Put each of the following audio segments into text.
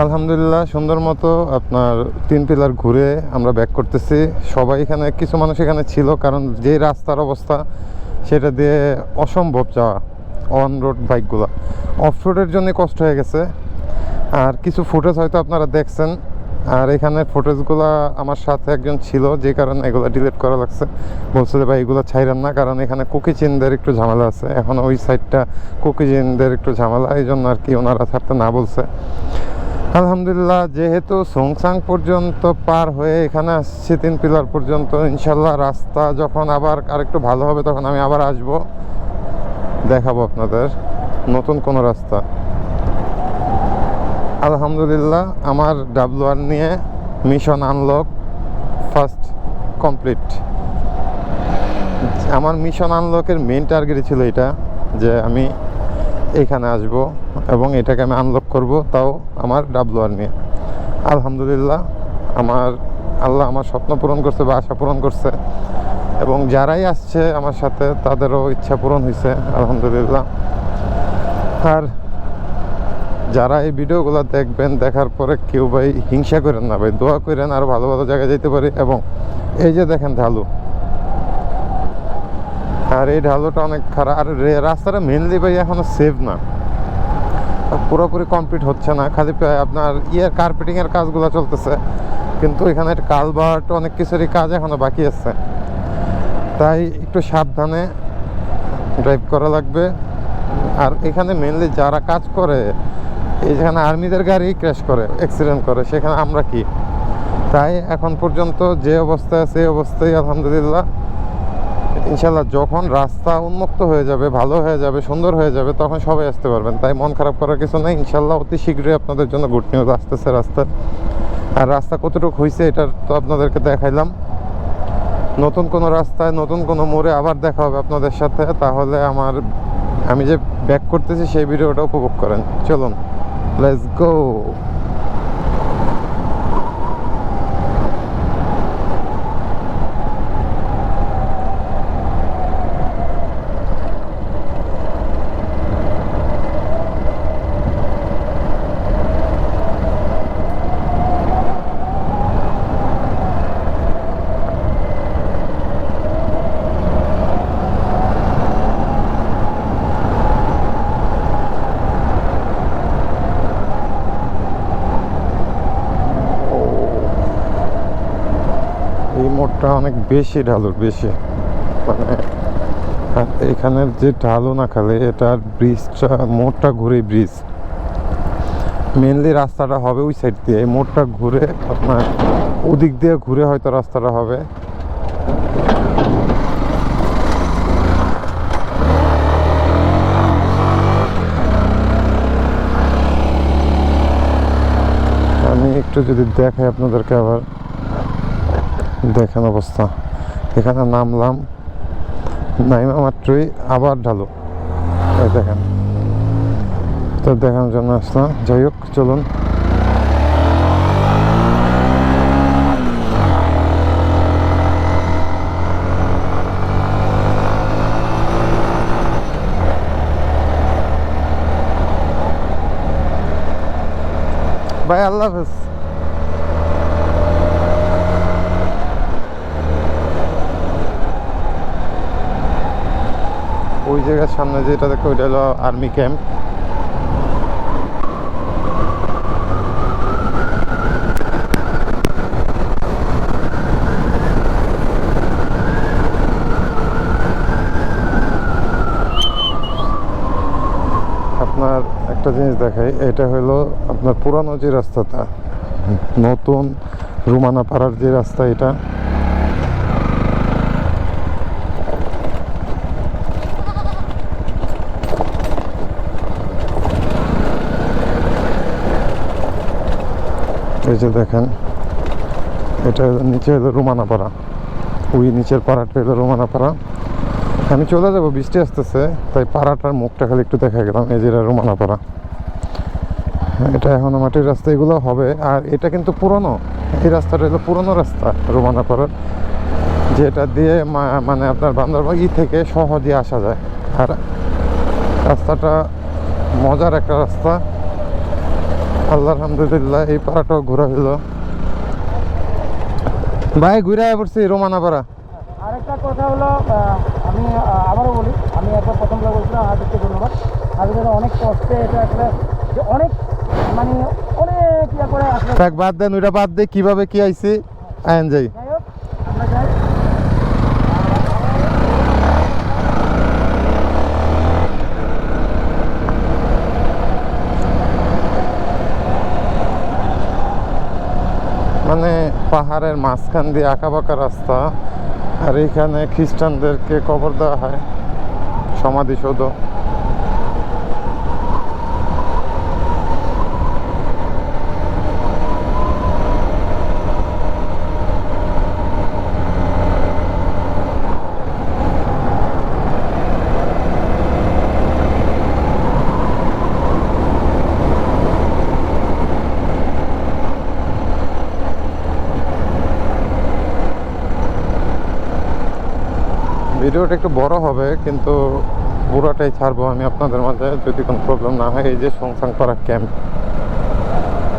আলহামদুলিল্লাহ সুন্দর মতো আপনার 3 পিলার ঘুরে আমরা ব্যাক করতেছি। সবাই এখানে, কিছু মানুষ এখানে ছিল, কারণ যে রাস্তার অবস্থা সেটা দিয়ে অসম্ভব যাওয়া। অন রোড বাইকগুলো অফ রোডের জন্য কষ্ট হয়ে গেছে। আর কিছু ফুটেজ হয়তো আপনারা দেখছেন, আর এখানে ফুটেজগুলো আমার সাথে একজন ছিল, যে কারণে এগুলো ডিলিট করা লাগছে। বলছে যে ভাই এগুলো ছাইরেন না, কারণ এখানে কুকিচিনদের একটু ঝামেলা আছে, এখন ওই সাইডটা কুকিচিনদের একটু ঝামেলা, এই জন্য আর কি ওনারা ছাড়তে না বলছে। আলহামদুলিল্লাহ, যেহেতু সোংসাং পর্যন্ত পার হয়ে এখানে আসছি 3 পিলার পর্যন্ত, ইনশাল্লাহ রাস্তা যখন আবার আরেকটু ভালো হবে তখন আমি আবার আসব, দেখাবো আপনাদের নতুন কোনো রাস্তা। আলহামদুলিল্লাহ আমার WR নিয়ে মিশন আনলক ফার্স্ট কমপ্লিট। আমার মিশন আনলকের মেন টার্গেট ছিল এটা, যে আমি এখানে আসব এবং এটাকে আমি আনলক করব, তাও আমার WR নিয়ে। আলহামদুলিল্লাহ আল্লাহ আমার স্বপ্ন পূরণ করছে বা আশা পূরণ করছে, এবং যারাই আসছে আমার সাথে তাদেরও ইচ্ছা পূরণ হয়েছে আলহামদুলিল্লাহ। আর যারা এই ভিডিওগুলো দেখবেন, দেখার পরে কেউ ভাই হিংসা করেন না ভাই, দোয়া করেন আর ভালো ভালো জায়গায় যেতে পারি। এবং এই যে দেখেন ঢালু, আর এই ঢালুটা অনেক খারাপ। আর রাস্তাটা মেনলি ভাই এখনো সেভ না, পুরোপুরি কমপ্লিট হচ্ছে না, খালি আপনার কার্পেটিংয়ের কাজগুলো চলতেছে, কিন্তু এখানে কালভার্ট অনেক কিছুরই কাজ এখনো বাকি আছে। তাই একটু সাবধানে ড্রাইভ করা লাগবে। আর এখানে মেনলি যারা কাজ করে, যেখানে আর্মিদের গাড়ি ক্র্যাশ করে, অ্যাক্সিডেন্ট করে, সেখানে আমরা কি? তাই এখন পর্যন্ত যে অবস্থায় আছে এই অবস্থায় আলহামদুলিল্লাহ। ইনশাল্লাহ যখন রাস্তা উন্মুক্ত হয়ে যাবে, ভালো হয়ে যাবে, সুন্দর হয়ে যাবে, তখন সবাই আসতে পারবেন। তাই মন খারাপ করার কিছু নেই, ইনশাল্লাহ অতি শীঘ্রই আপনাদের জন্য গুড নিউজ আসতেছে রাস্তার। আর রাস্তা কতটুকু হয়েছে এটার তো আপনাদেরকে দেখাইলাম। নতুন কোনো রাস্তায়, নতুন কোনো মোড়ে আবার দেখা হবে আপনাদের সাথে। তাহলে আমি যে ব্যাক করতেছি সেই ভিডিওটা উপভোগ করেন। চলুন, লেটস গো। এই মোড়টা অনেক বেশি ঢালুর, বেশি মানে। আর এখানের যে ঢালু না, খালি এটার ব্রিজটা, মোড়টা ঘুরে ব্রিজ, মেনলি রাস্তাটা হবে ওই সাইড দিয়ে। এই মোড়টা ঘুরে আপনার ওদিক দিয়ে ঘুরে হয়তো রাস্তাটা হবে। আমি একটু যদি দেখাই আপনাদেরকে, আবার দেখেন অবস্থা। এখানে নামলাম, নাইমা মাত্রই আবার ঢালু, দেখেন। তো দেখানোর জন্য আসলাম। যাই হোক, চলুন। ভাই আল্লাহ হাফেজ। ওই জায়গার সামনে যেটা দেখো, ওইটা হলো আর্মি ক্যাম্প। আপনার একটা জিনিস দেখাই, এটা হলো আপনার পুরানো যে রাস্তাটা, নতুন রুমানা পাড়ার যে রাস্তা, এটা এই যে দেখেন, এটা নিচে হলো রুমানা পাড়া, ওই নিচের পাড়াটা হলো রুমানা পাড়া। আমি চলে যাবো, বৃষ্টি আসতেছে, তাই পাড়াটার মুখটা খালি একটু দেখা গেলাম। এই যে রুমানা পাড়া, এটা এখনো মাটির রাস্তা, এগুলো হবে। আর এটা কিন্তু পুরনো, এই রাস্তাটা হলো পুরনো রাস্তা রুমানা পাড়ার, যেটা দিয়ে মানে আপনার বান্দরবান থেকে সহজে আসা যায়। আর রাস্তাটা মজার একটা রাস্তা। আল্লাহ আলহামদুলিল্লাহ এই পাড়াটাও ঘোরা হলো। ভাই ঘুরে পড়ছি রোমানা পাড়া। আরেকটা কথা হলো, আমি আবারও বলি, আমি একবার প্রথম বলছিলাম হাবিবকে ধন্যবাদ। হাবিব দাদা অনেক কষ্টে এটা আসলে যে অনেক মানে অনেক ইয়ে করে আসলে। থাক বাদ দেন, ওইটা বাদ দিয়ে কিভাবে কি আইছি আইন যাই। যাই হোক আমরা যাই। মানে পাহাড়ের মাঝখান দিয়ে আঁকা বাঁকা রাস্তা, আর এইখানে খ্রিস্টানদেরকে কবর দেওয়া হয়, সমাধিসৌধ। ভিডিওটা একটু বড় হবে কিন্তু পুরোটাই ছাড়বো আমি আপনাদের মাঝে, যদি কোনো প্রবলেম না হয়। এই যে সংসাংপাড়া ক্যাম্প,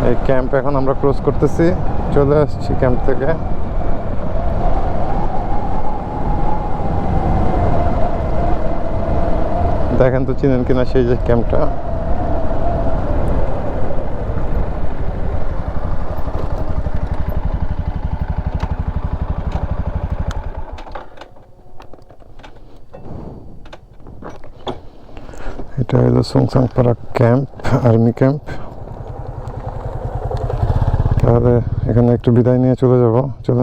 এই ক্যাম্প এখন আমরা ক্রস করতেছি, চলে আসছি ক্যাম্প থেকে। দেখেন তো চিনেন কিনা সেই যে ক্যাম্পটা। এটা হলো সংসাংপাড়া ক্যাম্প, আর্মি ক্যাম্প। তাহলে এখানে একটু বিদায় নিয়ে চলে যাব, চলুন।